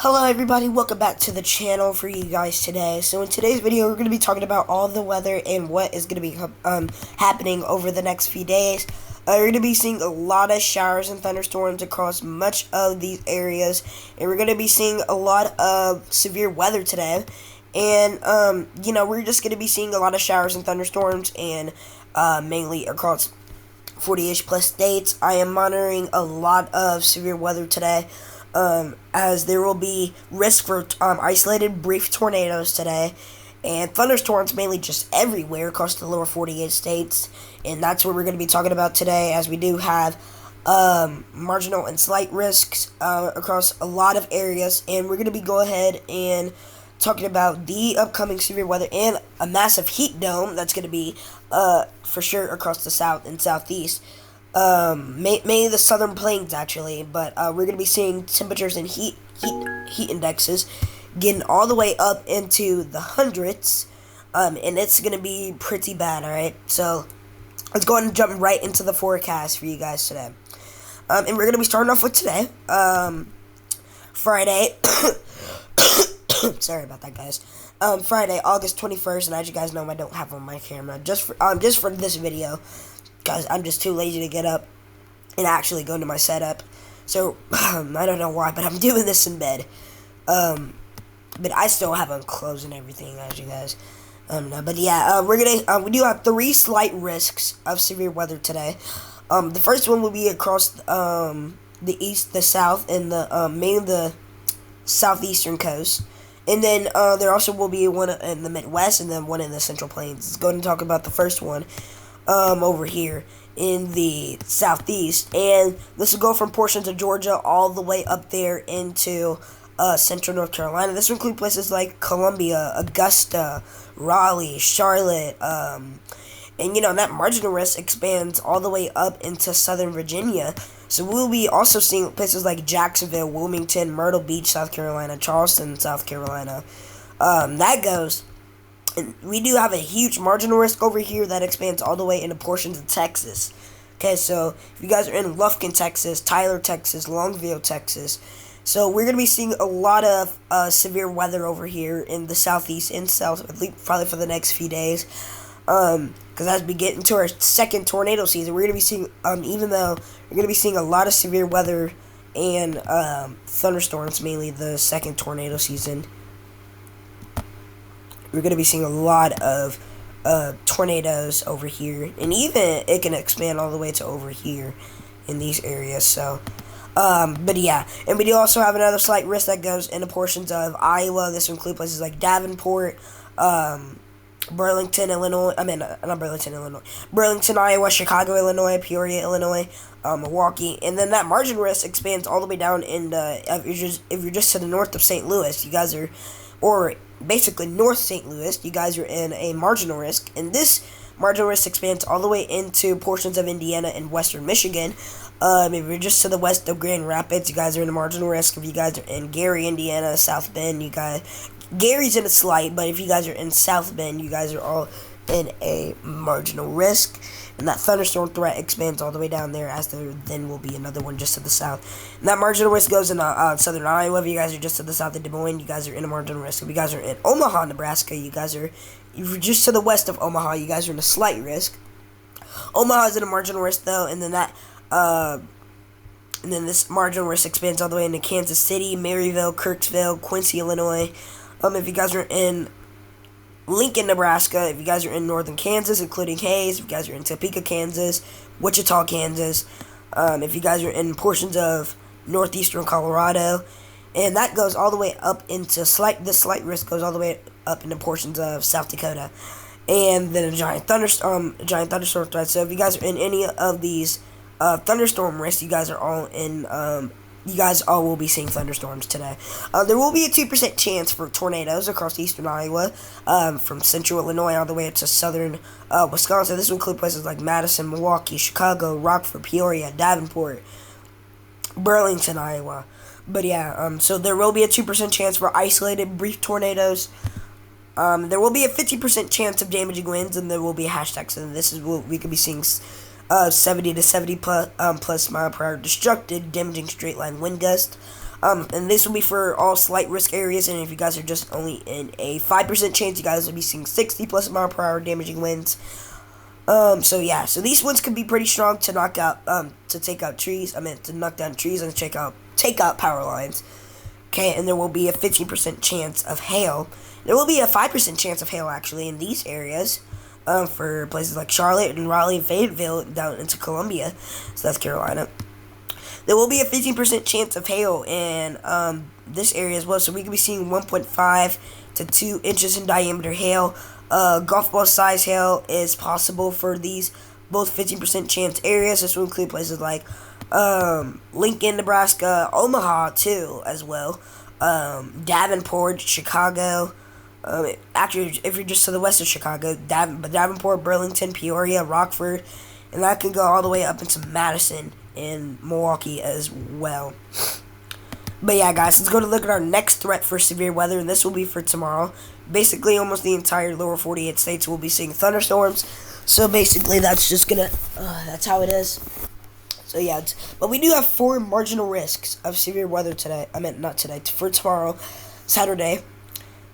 Hello everybody, welcome back to the channel for you guys today. So in today's video, we're going to be talking about all the weather and what is going to be happening over the next few days. We're going to be seeing a lot of showers and thunderstorms across much of these areas. And we're going to be seeing a lot of severe weather today. And, we're just going to be seeing a lot of showers and thunderstorms and mainly across 40-ish plus states. I am monitoring a lot of severe weather today. As there will be risk for isolated brief tornadoes today, and thunderstorms mainly just everywhere across the lower 48 states, and that's what we're going to be talking about today, as we do have marginal and slight risks across a lot of areas, and we're going to be go ahead and talking about the upcoming severe weather and a massive heat dome that's going to be for sure across the south and southeast. Mainly the southern plains actually, but we're gonna be seeing temperatures and heat indexes getting all the way up into the hundreds, and it's gonna be pretty bad. All right, so let's go ahead and jump right into the forecast for you guys today. And we're gonna be starting off with today, Friday. Sorry about that, guys. Friday, August 21st, and as you guys know, I don't have on my camera just for this video. Guys, I'm just too lazy to get up and actually go into my setup. So, I don't know why, but I'm doing this in bed. But I still have on clothes and everything, as you guys know. But yeah, we do have 3 slight risks of severe weather today. The first one will be across the east, the south, and mainly the southeastern coast. And then there also will be one in the Midwest and then one in the Central Plains. Let's go ahead and talk about the first one. Over here in the southeast, and this will go from portions of Georgia all the way up there into central North Carolina. This will include places like Columbia, Augusta, Raleigh, Charlotte, and that marginal risk expands all the way up into southern Virginia. So we'll be also seeing places like Jacksonville, Wilmington, Myrtle Beach, South Carolina, Charleston, South Carolina. That goes. And we do have a huge marginal risk over here that expands all the way into portions of Texas. Okay, so if you guys are in Lufkin, Texas, Tyler, Texas, Longview, Texas. So we're going to be seeing a lot of severe weather over here in the southeast and south, at least probably for the next few days. Because as we get into our second tornado season, we're going to be seeing, even though we're going to be seeing a lot of severe weather and thunderstorms, mainly the second tornado season. We're going to be seeing a lot of tornadoes over here. And even it can expand all the way to over here in these areas. So, but yeah. And we do also have another slight risk that goes into portions of Iowa. This will include places like Davenport, Burlington, Illinois. Not Burlington, Illinois. Burlington, Iowa, Chicago, Illinois, Peoria, Illinois, Milwaukee. And then that margin risk expands all the way down into, if you're just to the north of St. Louis, you guys are, or basically North St. Louis, you guys are in a marginal risk, and this marginal risk expands all the way into portions of Indiana and western Michigan. If you're just to the west of Grand Rapids, you guys are in a marginal risk. If you guys are in Gary, Indiana, South Bend, Gary's in a slight, but if you guys are in South Bend, you guys are all in a marginal risk. And that thunderstorm threat expands all the way down there, as there then will be another one just to the south. And that marginal risk goes in southern Iowa. If you guys are just to the south of Des Moines, you guys are in a marginal risk. If you guys are in Omaha, Nebraska, if you're just to the west of Omaha, you guys are in a slight risk. Omaha is in a marginal risk though, and then this marginal risk expands all the way into Kansas City, Maryville, Kirksville, Quincy, Illinois. If you guys are in Lincoln, Nebraska, if you guys are in northern Kansas, including Hays, if you guys are in Topeka, Kansas, Wichita, Kansas, if you guys are in portions of northeastern Colorado, and that goes all the way up into this slight risk goes all the way up into portions of South Dakota, and then a giant thunderstorm threat. So if you guys are in any of these thunderstorm risks, you guys all will be seeing thunderstorms today. There will be a 2% chance for tornadoes across eastern Iowa, from central Illinois all the way to southern Wisconsin. This will include places like Madison, Milwaukee, Chicago, Rockford, Peoria, Davenport, Burlington, Iowa. But yeah, so there will be a 2% chance for isolated brief tornadoes. There will be a 50% chance of damaging winds, and there will be a hashtag. So this is what we could be seeing 70 to 70 plus mile per hour destructive, damaging straight line wind gust. And this will be for all slight risk areas, and if you guys are just only in a 5% chance, you guys will be seeing 60 plus mile per hour damaging winds. So yeah, so these winds could be pretty strong to knock out, to take out trees. To knock down trees and take out power lines. Okay, and there will be a 15% chance of hail. There will be a 5% chance of hail actually in these areas, for places like Charlotte and Raleigh and Fayetteville down into Columbia, South Carolina. There will be a 15% chance of hail in this area as well, so we could be seeing 1.5 to 2 inches in diameter hail. Golf ball size hail is possible for these both 15% chance areas. This will include places like Lincoln, Nebraska, Omaha too as well, Davenport, Chicago. Actually, if you're just to the west of Chicago, Davenport, Burlington, Peoria, Rockford, and that can go all the way up into Madison and Milwaukee as well. But yeah, guys, let's go to look at our next threat for severe weather, and this will be for tomorrow. Basically, almost the entire lower 48 states will be seeing thunderstorms. So basically, that's just gonna, that's how it is. So yeah, but we do have 4 marginal risks of severe weather today. Not today, for tomorrow, Saturday.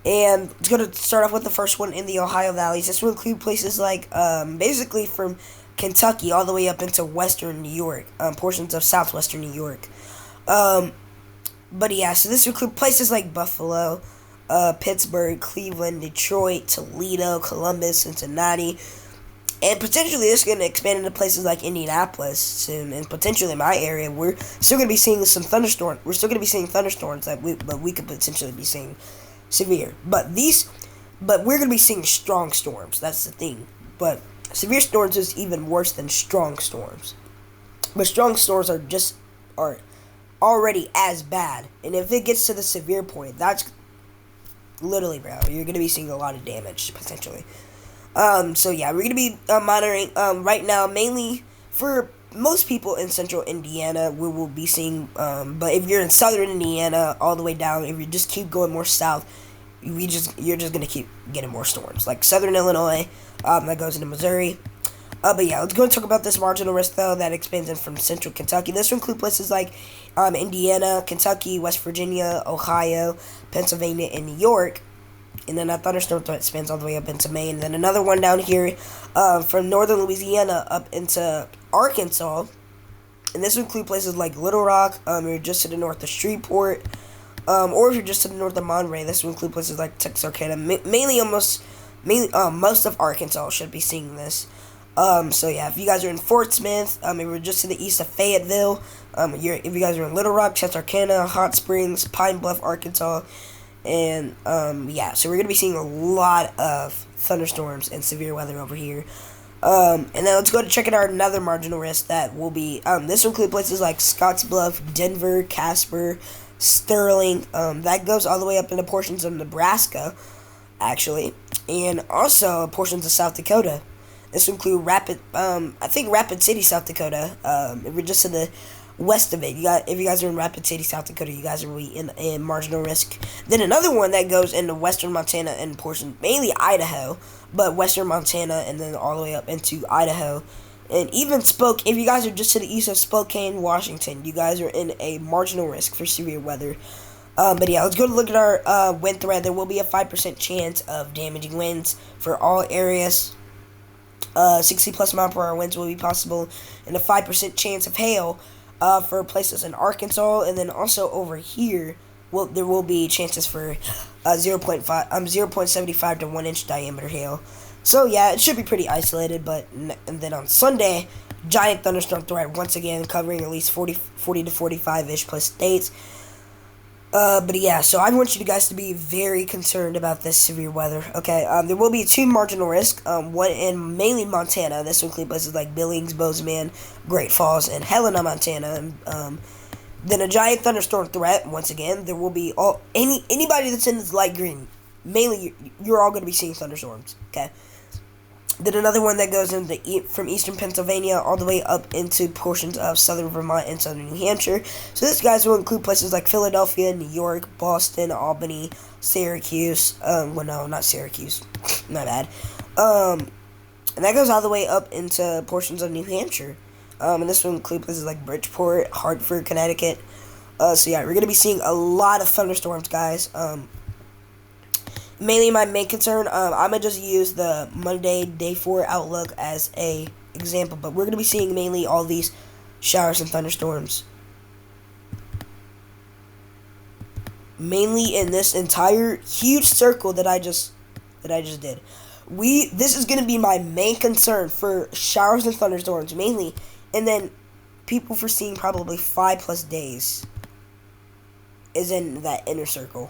And it's going to start off with the first one in the Ohio valleys. This will include places like, basically from Kentucky all the way up into western New York, portions of southwestern New York. But yeah, so this will include places like Buffalo, Pittsburgh, Cleveland, Detroit, Toledo, Columbus, Cincinnati. And potentially this is going to expand into places like Indianapolis soon, and potentially my area. We're still going to be seeing some thunderstorms. We're still going to be seeing thunderstorms but we could potentially be seeing severe. But we're going to be seeing strong storms. That's the thing. But severe storms is even worse than strong storms. But strong storms are already as bad. And if it gets to the severe point, that's literally, bro, you're going to be seeing a lot of damage potentially. So yeah, we're going to be monitoring right now, mainly for most people in central Indiana. We will be seeing, but if you're in southern Indiana all the way down, if you just keep going more south, you're just going to keep getting more storms. Like southern Illinois, that goes into Missouri. But yeah, let's go and talk about this marginal risk, though, that expands in from central Kentucky. This will include places like Indiana, Kentucky, West Virginia, Ohio, Pennsylvania, and New York. And then that thunderstorm threat spans all the way up into Maine. And then another one down here from northern Louisiana up into Arkansas. And this will include places like Little Rock, if you're just to the north of Shreveport. Or if you're just to the north of Monterey, this will include places like Texarkana. Most of Arkansas should be seeing this. So yeah, if you guys are in Fort Smith, if you're just to the east of Fayetteville, if you guys are in Little Rock, Texarkana, Hot Springs, Pine Bluff, Arkansas, and yeah, so we're going to be seeing a lot of thunderstorms and severe weather over here. And then let's go to check out another marginal risk that will be, this will include places like Scottsbluff, Denver, Casper, Sterling, that goes all the way up into portions of Nebraska, actually, and also portions of South Dakota. This will include Rapid City, South Dakota, if we're just to the west of it. If you guys are in Rapid City, South Dakota, you guys are in marginal risk. Then another one that goes into western Montana and portions, mainly Idaho, but western Montana and then all the way up into Idaho. And even if you guys are just to the east of Spokane, Washington, you guys are in a marginal risk for severe weather. But yeah, let's go to look at our wind threat. There will be a 5% chance of damaging winds for all areas. 60 plus mile per hour winds will be possible, and a 5% chance of hail for places in Arkansas, and then also over here, there will be chances for 0.75 to 1 inch diameter hail. So yeah, it should be pretty isolated. And then on Sunday, giant thunderstorm threat once again, covering at least 40 to 45-ish plus states. But yeah, so I want you guys to be very concerned about this severe weather. Okay, there will be 2 marginal risks. One in mainly Montana. This will include places like Billings, Bozeman, Great Falls, and Helena, Montana. Then a giant thunderstorm threat. Once again, there will be anybody that's in this light green. Mainly, you're all going to be seeing thunderstorms. Okay. Then another one that goes from eastern Pennsylvania all the way up into portions of southern Vermont and southern New Hampshire. So this, guys, will include places like Philadelphia, New York, Boston, Albany, Syracuse. Well, no, not Syracuse. My bad. And that goes all the way up into portions of New Hampshire. And this will include places like Bridgeport, Hartford, Connecticut. So yeah, we're gonna be seeing a lot of thunderstorms, guys. Mainly my main concern, I'm gonna just use the Monday day 4 outlook as a example, but we're gonna be seeing mainly all these showers and thunderstorms. Mainly in this entire huge circle that I just did. This is gonna be my main concern for showers and thunderstorms mainly, and then people foreseeing probably 5+ days is in that inner circle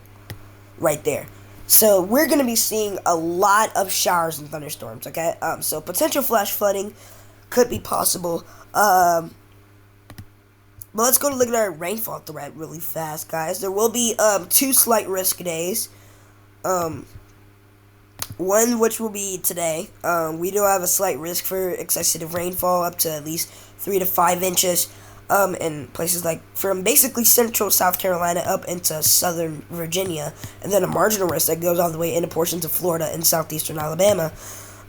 right there. So we're going to be seeing a lot of showers and thunderstorms, okay? So potential flash flooding could be possible. But let's go to look at our rainfall threat really fast, guys. There will be 2 slight risk days. One which will be today. We do have a slight risk for excessive rainfall up to at least 3 to 5 inches. In places like from basically central South Carolina up into southern Virginia, and then a marginal risk that goes all the way into portions of Florida and southeastern Alabama.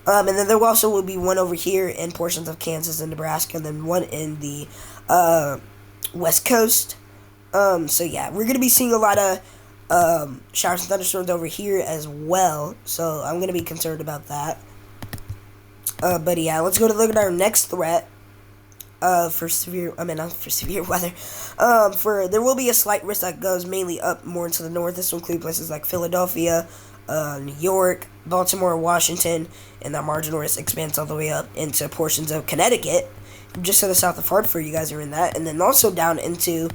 And then there also will be one over here in portions of Kansas and Nebraska, and then one in the West Coast. So yeah, we're gonna be seeing a lot of showers and thunderstorms over here as well. So I'm gonna be concerned about that. But yeah, let's go to look at our next threat. Not for severe weather. There will be a slight risk that goes mainly up more into the north. This will include places like Philadelphia, New York, Baltimore, Washington, and that marginal risk expands all the way up into portions of Connecticut, just to the south of Hartford. You guys are in that, and then also down into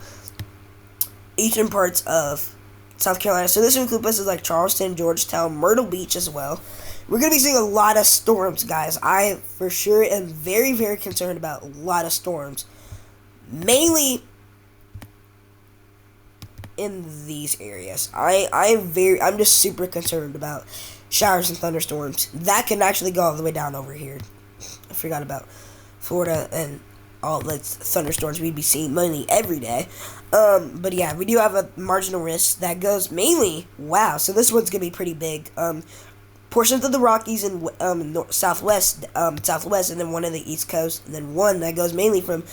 eastern parts of South Carolina. So this will include places like Charleston, Georgetown, Myrtle Beach as well. We're going to be seeing a lot of storms, guys. I, for sure, am very, very concerned about a lot of storms. Mainly in these areas. I'm just super concerned about showers and thunderstorms. That can actually go all the way down over here. I forgot about Florida and all the thunderstorms we'd be seeing mainly every day. But yeah, we do have a marginal risk that goes mainly, wow, so this one's going to be pretty big. Portions of the Rockies and southwest, and then one on the East Coast, and then one that goes mainly from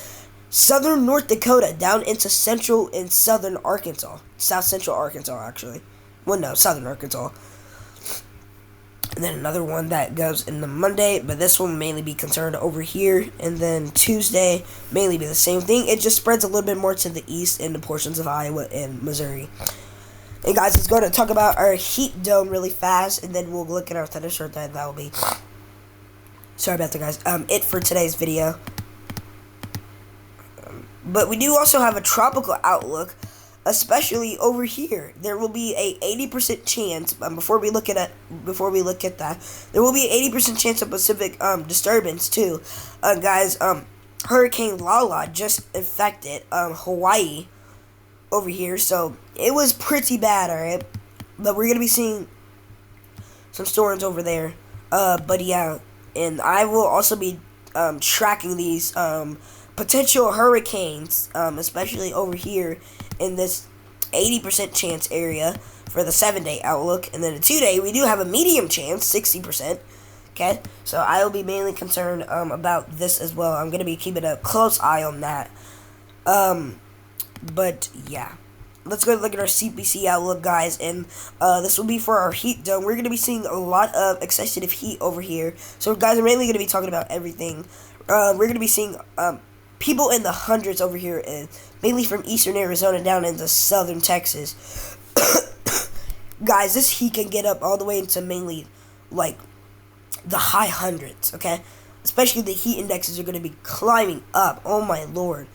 southern North Dakota down into central and southern Arkansas. South central Arkansas, actually. Well, no, southern Arkansas. And then another one that goes in the Monday, but this will mainly be concerned over here. And then Tuesday, mainly be the same thing. It just spreads a little bit more to the east into portions of Iowa and Missouri. And guys, let's go to talk about our heat dome really fast, and then we'll look at our thunderstorm that will be. Sorry about that, guys. It for today's video. But we do also have a tropical outlook, especially over here. There will be a 80% chance. Before we look at that, there will be an 80% chance of Pacific disturbance too, guys. Hurricane Lala just affected Hawaii over here, so it was pretty bad, alright? But we're gonna be seeing some storms over there. But yeah, and I will also be tracking these potential hurricanes, especially over here in this 80% chance area for the 7-day outlook. And then the 2-day, we do have a medium chance, 60%. Okay, so I will be mainly concerned about this as well. I'm gonna be keeping a close eye on that. But yeah, let's go look at our CPC outlook, guys, and this will be for our heat dome. We're going to be seeing a lot of excessive heat over here. So, guys, I'm mainly going to be talking about everything. We're going to be seeing people in the hundreds over here, and mainly from eastern Arizona down into southern Texas. Guys, this heat can get up all the way into mainly, like, the high hundreds, okay? Especially the heat indexes are going to be climbing up. Oh, my Lord.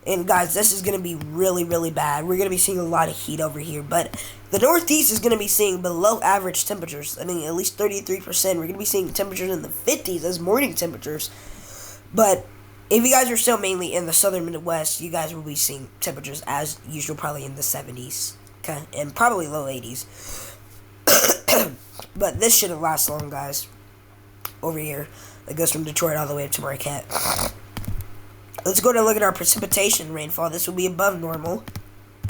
And guys, this is going to be really, really bad. We're going to be seeing a lot of heat over here. But the Northeast is going to be seeing below average temperatures. I mean, at least 33%. We're going to be seeing temperatures in the 50s as morning temperatures. But if you guys are still mainly in the southern Midwest, you guys will be seeing temperatures as usual, probably in the 70s. Okay? And probably low 80s. But this shouldn't last long, guys. Over here. It goes from Detroit all the way up to Marquette. Let's go to look at our precipitation rainfall. This will be above normal.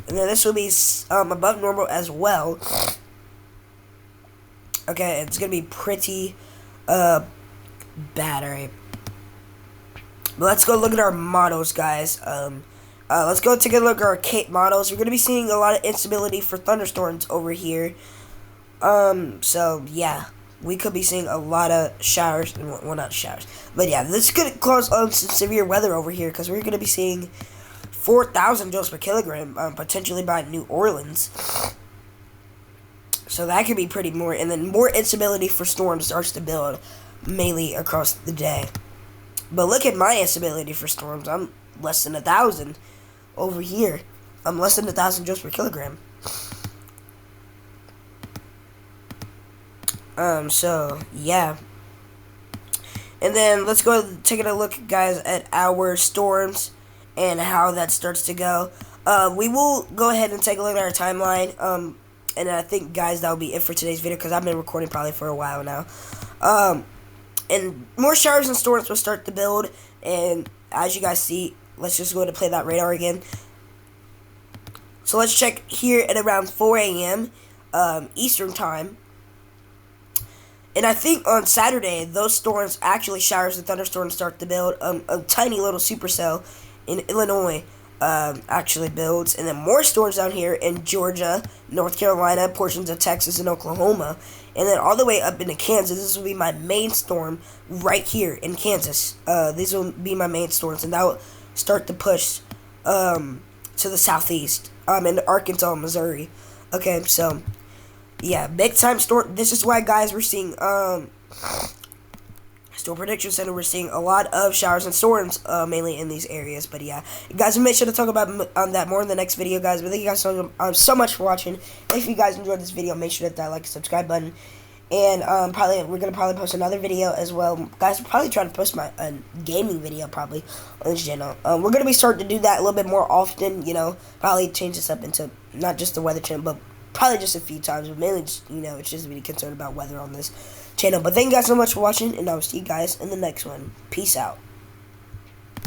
And then this will be above normal as well. Okay, it's going to be pretty bad, alright? But let's go look at our models, guys. Let's go take a look at our Cape models. We're going to be seeing a lot of instability for thunderstorms over here. So, yeah. We could be seeing a lot of showers. Well, not showers. But, yeah, this could cause some severe weather over here, because we're going to be seeing 4,000 joules per kilogram, potentially by New Orleans. So that could be pretty more. And then more instability for storms starts to build, mainly across the day. But look at my instability for storms. I'm less than 1,000 over here. I'm less than 1,000 joules per kilogram. So, yeah. And then let's go taking a look, guys, at our storms and how that starts to go. We will go ahead and take a look at our timeline. And I think, guys, that'll be it for today's video, because I've been recording probably for a while now. And more showers and storms will start to build. And as you guys see, let's just go ahead and play that radar again. So let's check here at around 4 a.m. Eastern time. And I think on Saturday, those storms, actually showers and thunderstorms, start to build. A tiny little supercell in Illinois actually builds. And then more storms down here in Georgia, North Carolina, portions of Texas, and Oklahoma. And then all the way up into Kansas. This will be my main storm right here in Kansas. These will be my main storms. And that will start to push to the southeast. In Arkansas, Missouri. Okay, so... yeah, big time storm. This is why, guys, we're seeing Storm Prediction Center. We're seeing a lot of showers and storms, mainly in these areas. But yeah, guys, make sure to talk about that more in the next video, guys. But thank you guys so much for watching. If you guys enjoyed this video, make sure to hit that like and subscribe button. And we're gonna probably post another video as well, guys. We're probably trying to post my gaming video probably on this channel. We're gonna be starting to do that a little bit more often. You know, probably change this up into not just the weather channel, but probably just a few times, but mainly just, it's just really concerned about weather on this channel. But thank you guys so much for watching, and I will see you guys in the next one. Peace out.